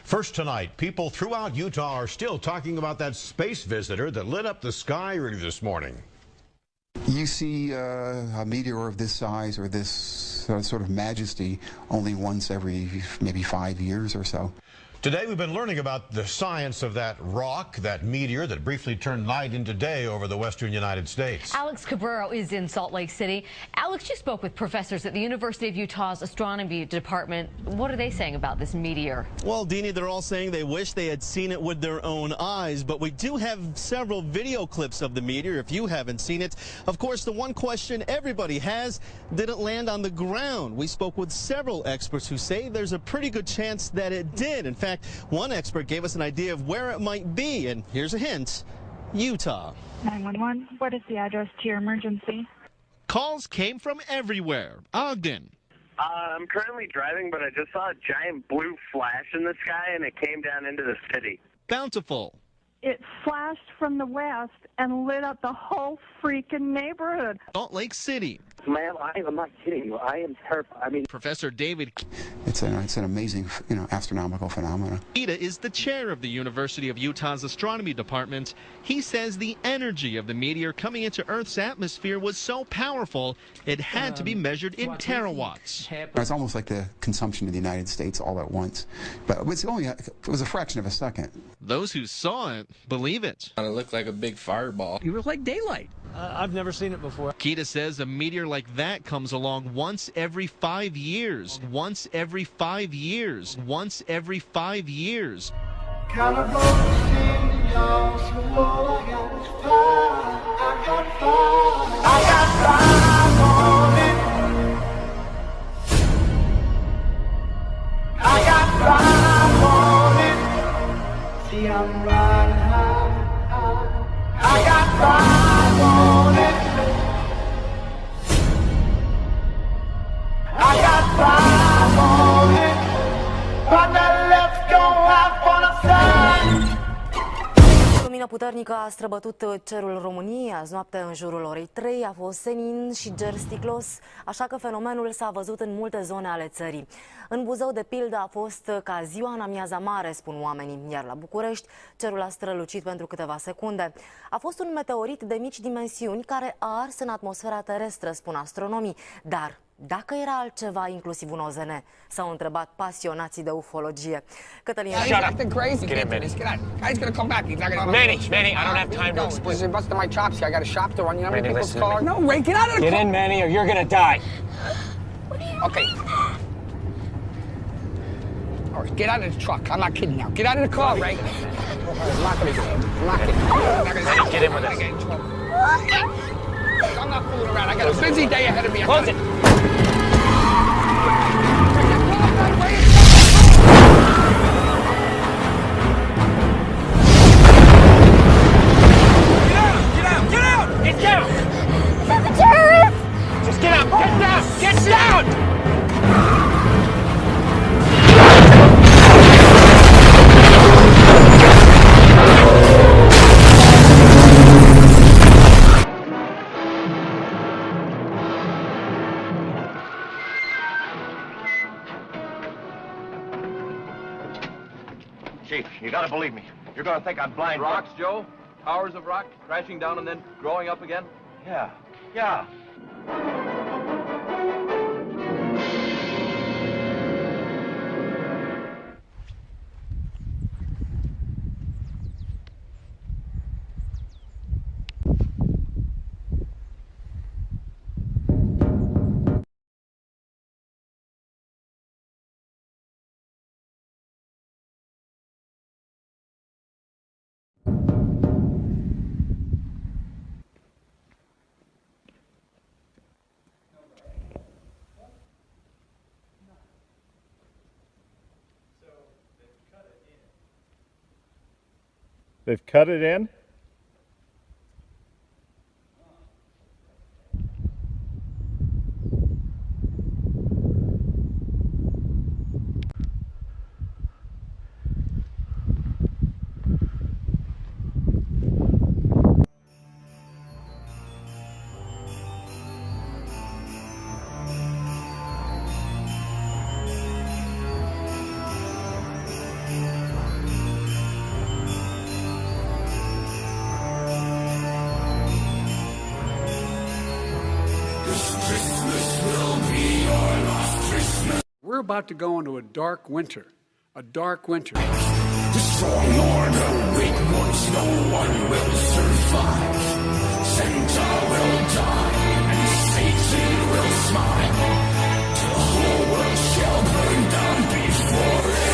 First tonight, people throughout Utah are still talking about that space visitor that lit up the sky early this morning. You see a meteor of this size or this sort of majesty only once every maybe 5 years or so. Today we've been learning about the science of that rock, that meteor that briefly turned night into day over the western United States. Alex Cabrero is in Salt Lake City. Alex, you spoke with professors at the University of Utah's astronomy department. What are they saying about this meteor? Well, Deanie, they're all saying they wish they had seen it with their own eyes, but we do have several video clips of the meteor if you haven't seen it. Of course, the one question everybody has, did it land on the ground? We spoke with several experts who say there's a pretty good chance that it did. In fact, one expert gave us an idea of where it might be, and here's a hint: Utah. 911, what is the address to your emergency? Calls came from everywhere. Ogden. I'm currently driving, but I just saw a giant blue flash in the sky, and it came down into the city. Bountiful. It flashed from the west and lit up the whole freaking neighborhood. Salt Lake City. Ma'am, I'm not kidding you. I am terrified. I mean, Professor David It's an amazing, astronomical phenomenon. Kita is the chair of the University of Utah's astronomy department. He says the energy of the meteor coming into Earth's atmosphere was so powerful it had to be measured in terawatts. It's almost like the consumption of the United States all at once, but it was a fraction of a second. Those who saw it believe it. It looked like a big fireball. It was like daylight. I've never seen it before. Kita says a meteor like that comes along once every 5 years. Once every 5 years. Once every 5 years. See, I'm riding high. I got pride on it. I got pride on it. But now let's go have fun outside. Lumină puternică a străbătut cerul României. Azi noapte, în jurul orei 3, a fost senin și ger sticlos, așa că fenomenul s-a văzut în multe zone ale țării. În Buzău, de pildă, a fost ca ziua în amiaza mare, spun oamenii, iar la București cerul a strălucit pentru câteva secunde. A fost un meteorit de mici dimensiuni care a ars în atmosfera terestră, spun astronomii, dar dacă era altceva, inclusiv un OZN, s-au întrebat pasionații de ufologie. Cătălin, Shut up. Crazy. Get in, Manny. Guy's gonna come back. He's not gonna. Manny, I don't have time to explain. You're busting my chops here. I got a shop to run. You know how many people's cars? No, Ray, get out of the car. Get in, Manny, or you're gonna die. Okay. All right, get out of the truck. I'm not kidding now. Get out of the car, Ray. I'm not gonna get in. I'm not kidding. Get in with us. I'm not fooling around. I got a busy day ahead of me. Close it. Get out! Get down! The terrorist! Just get out! Get down! Get down! Chief, you gotta believe me. You're gonna think I'm blind. Rocks, Joe? Towers of rock crashing down and then growing up again? Yeah. They've cut it in? about to go into a dark winter. A dark winter. The strong order, weak ones, no one will survive. Santa will die, and Satan will smile. The whole world shall burn down before it.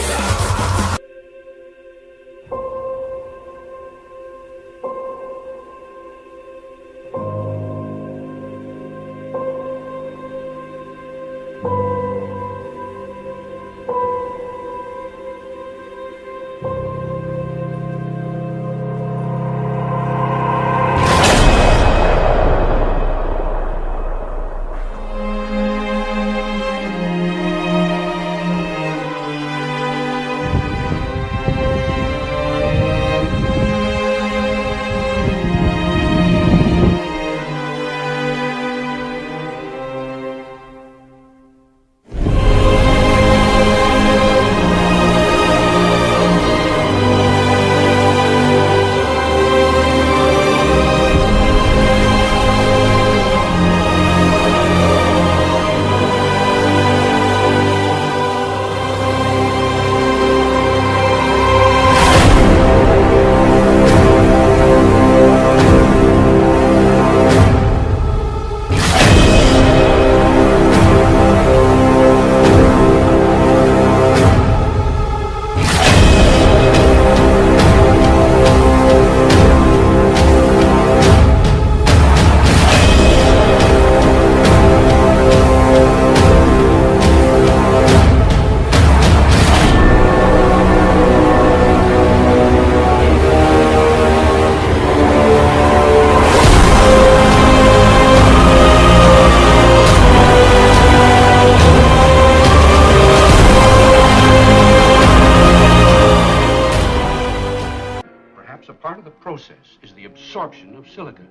Is the absorption of silica,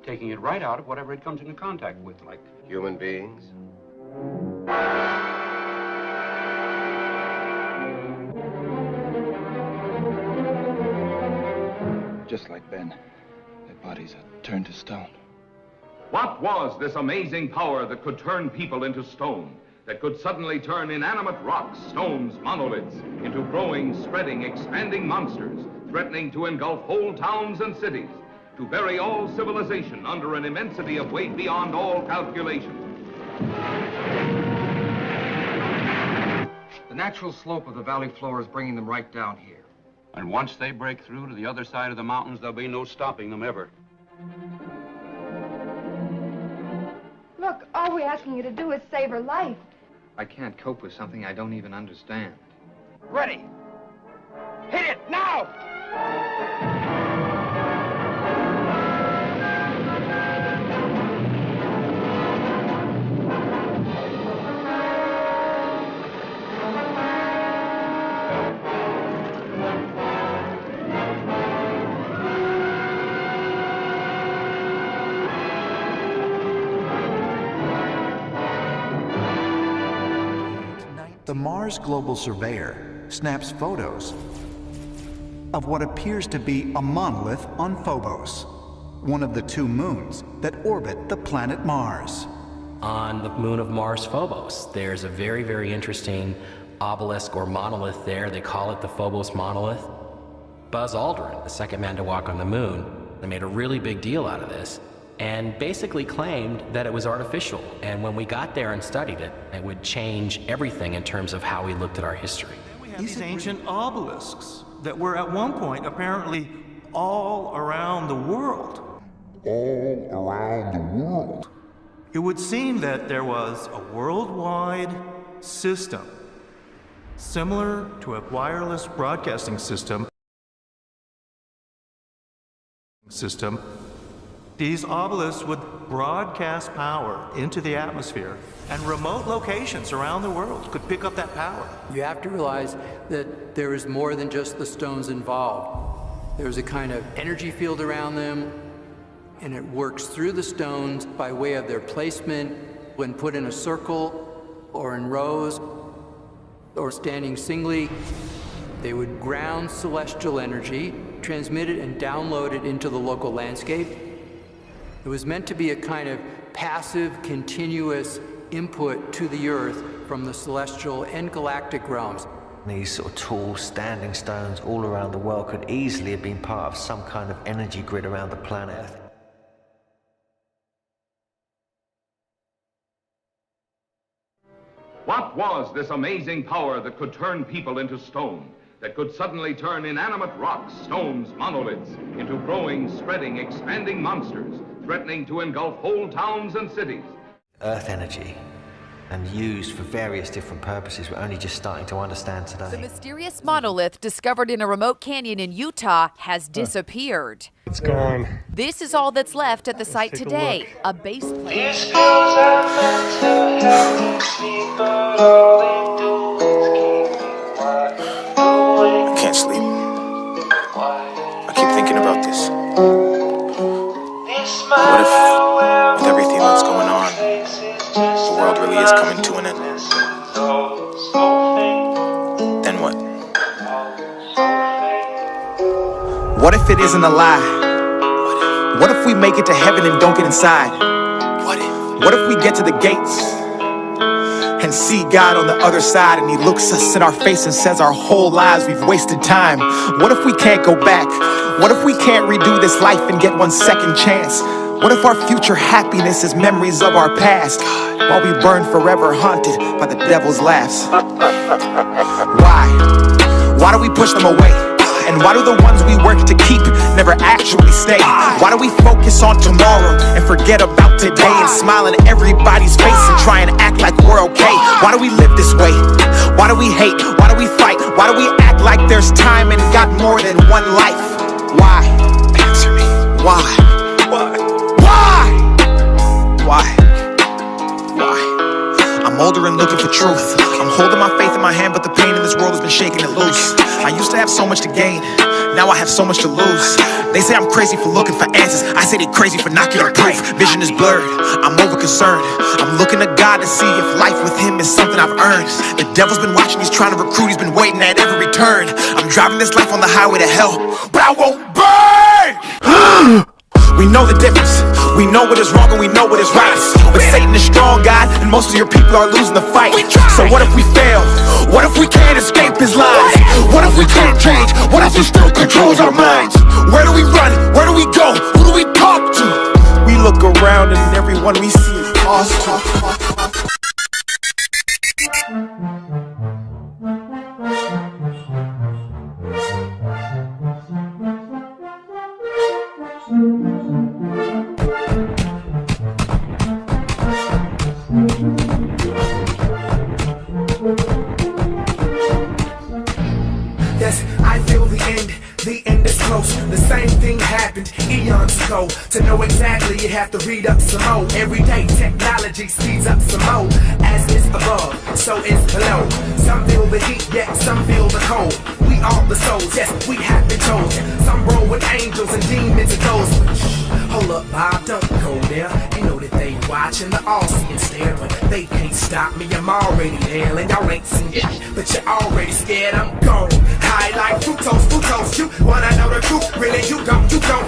taking it right out of whatever it comes into contact with, like human beings. Just like Ben, their bodies are turned to stone. What was this amazing power that could turn people into stone? That could suddenly turn inanimate rocks, stones, monoliths, into growing, spreading, expanding monsters, threatening to engulf whole towns and cities, to bury all civilization under an immensity of weight beyond all calculation. The natural slope of the valley floor is bringing them right down here. And once they break through to the other side of the mountains, there'll be no stopping them ever. Look, all we're asking you to do is save her life. I can't cope with something I don't even understand. Ready. Hit it, now! The Mars Global Surveyor snaps photos of what appears to be a monolith on Phobos, one of the two moons that orbit the planet Mars. On the moon of Mars, Phobos, there's a very, very interesting obelisk or monolith there. They call it the Phobos monolith. Buzz Aldrin, the second man to walk on the moon, they made a really big deal out of this and basically claimed that it was artificial. And when we got there and studied it, it would change everything in terms of how we looked at our history. We have these ancient obelisks that were at one point apparently all around the world. All around the world. It would seem that there was a worldwide system, similar to a wireless broadcasting system. These obelisks would broadcast power into the atmosphere, and remote locations around the world could pick up that power. You have to realize that there is more than just the stones involved. There's a kind of energy field around them, and it works through the stones by way of their placement when put in a circle or in rows or standing singly. They would ground celestial energy, transmit it and download it into the local landscape. It was meant to be a kind of passive, continuous input to the Earth from the celestial and galactic realms. These sort of tall, standing stones all around the world could easily have been part of some kind of energy grid around the planet. What was this amazing power that could turn people into stone, that could suddenly turn inanimate rocks, stones, monoliths, into growing, spreading, expanding monsters, threatening to engulf whole towns and cities? Earth energy, and used for various different purposes we're only just starting to understand today. The mysterious monolith discovered in a remote canyon in Utah has disappeared. It's gone. This is all that's left at the site today, a base plate. These pills are meant to help me, but all they do is keep me wide awake. I can't sleep. I keep thinking about this. What if, with everything that's going on, the world really is coming to an end? Then what? What if it isn't a lie? What if we make it to heaven and don't get inside? What if we get to the gates and see God on the other side and he looks us in our face and says our whole lives we've wasted time? What if we can't go back? What if we can't redo this life and get one second chance? What if our future happiness is memories of our past, while we burn forever haunted by the devil's laughs? Why? Why do we push them away? And why do the ones we work to keep never actually stay? Why do we focus on tomorrow and forget about today, and smile in everybody's face and try and act like we're okay? Why do we live this way? Why do we hate? Why do we fight? Why do we act like there's time and got more than one life? Why? Answer me. Why? Why? I'm older and looking for truth. I'm holding my faith in my hand, but the pain in this world has been shaking it loose. I used to have so much to gain, now I have so much to lose. They say I'm crazy for looking for answers, I say they're crazy for not getting proof. Vision is blurred, I'm over concerned. I'm looking to God to see if life with him is something I've earned. The devil's been watching, he's trying to recruit, he's been waiting at every turn. I'm driving this life on the highway to hell, but I won't burn! We know the difference. We know what is wrong and we know what is right. But Satan is strong, God, and most of your people are losing the fight. So what if we fail? What if we can't escape his lies? What if we can't change? What if he still controls our minds? Where do we run? Where do we go? Who do we talk to? We look around and everyone we see is lost. Yes, I feel the end is close. The same thing happened eons ago. To know exactly, you have to read up some more. Everyday technology speeds up some more. As is above, so is below. Some feel the heat, yet some feel the cold. We are the souls, yes, we have been chosen. Some roll with angels and demons and ghosts. Hold up, Bob, don't go there. You know that they watching, the all-seeing stare, but they can't stop me, I'm already there. And y'all ain't seen it, but you're already scared, I'm gone. High like fructose, you wanna know the truth, really you don't.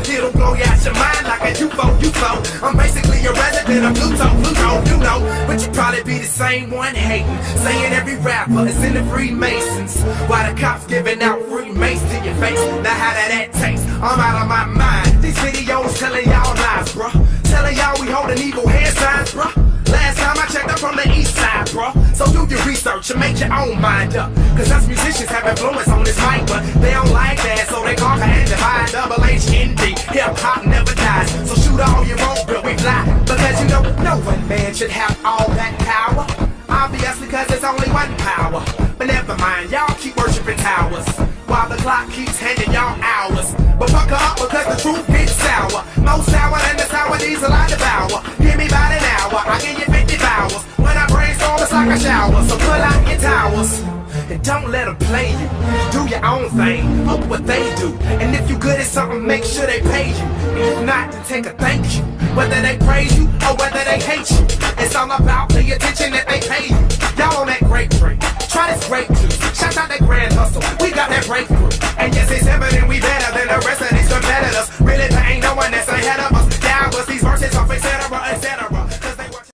It'll blow you out your mind like a UFO. I'm basically a resident of Pluto, you know. But you probably be the same one hating, saying every rapper is in the Freemasons. Why the cops giving out free mace to your face? Now how that taste? I'm out of my mind. These videos telling y'all lies, bruh. Telling y'all we holding evil hand signs, bruh. Last time I checked, I'm from the east side, bruh. So do your research and make your own mind up. Cause us musicians have influence on this mic, but they don't like that, so they conquer and divide. Double HND, hip-hop never dies. So shoot all you want, but we fly. Because you know, no one man should have all that power. Obviously, cause there's only one power. But never mind, y'all keep worshiping towers, while the clock keeps handing y'all hours. But fuck her up because the truth gets sour. More sour than the sour diesel I devour. Give me about an hour, I give you 50 hours. When I brainstorm, it's like a shower. So pull out your towers and don't let them play you. Do your own thing, look what they do. And if you good at something, make sure they pay you. If not, then take a thank you. Whether they praise you or whether they hate you, it's all about the attention that they pay you. Y'all on that grapefruit, try this grape juice. Shout out that grand hustle, we got that breakthrough. And yes, it's evident